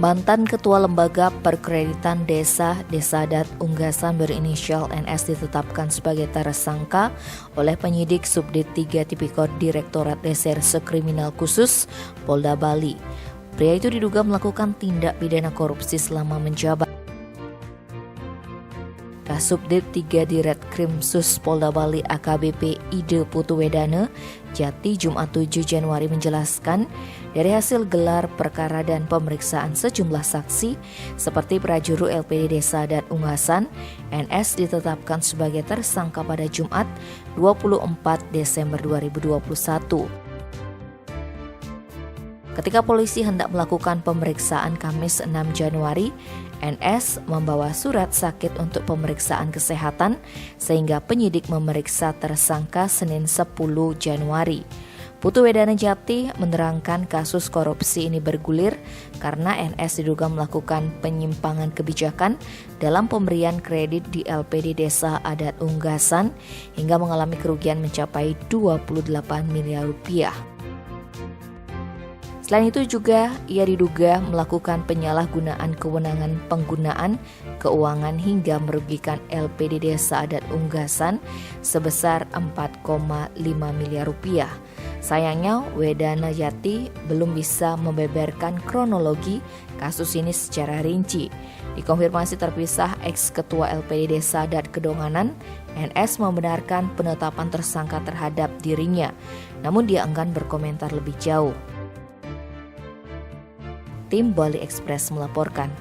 Mantan Ketua Lembaga Perkreditan Desa Desadat Unggasan berinisial NS ditetapkan sebagai tersangka oleh penyidik Subdit 3 Tipikor Direktorat Reserse Kriminal Khusus Polda Bali. Pria itu diduga melakukan tindak pidana korupsi selama menjabat. Kasubdit 3 Diretkrimsus Polda Bali AKBP Ide Putuwedana Jati Jumat 7 Januari menjelaskan dari hasil gelar perkara dan pemeriksaan sejumlah saksi seperti prajuru LPD Desadat Unggasan, NS ditetapkan sebagai tersangka pada Jumat 24 Desember 2021. Ketika polisi hendak melakukan pemeriksaan Kamis 6 Januari, NS membawa surat sakit untuk pemeriksaan kesehatan sehingga penyidik memeriksa tersangka Senin 10 Januari. Putuwedana Jati menerangkan kasus korupsi ini bergulir karena NS diduga melakukan penyimpangan kebijakan dalam pemberian kredit di LPD Desa Adat Unggasan hingga mengalami kerugian mencapai 28 miliar rupiah. Selain itu juga ia diduga melakukan penyalahgunaan kewenangan penggunaan keuangan hingga merugikan LPD Desa Adat Unggasan sebesar 4,5 miliar rupiah. Sayangnya Wedana Jati belum bisa membeberkan kronologi kasus ini secara rinci. Dikonfirmasi terpisah ex-ketua LPD Desa Adat Kedonganan, NS membenarkan penetapan tersangka terhadap dirinya, namun dia enggan berkomentar lebih jauh. Tim Bali Express melaporkan.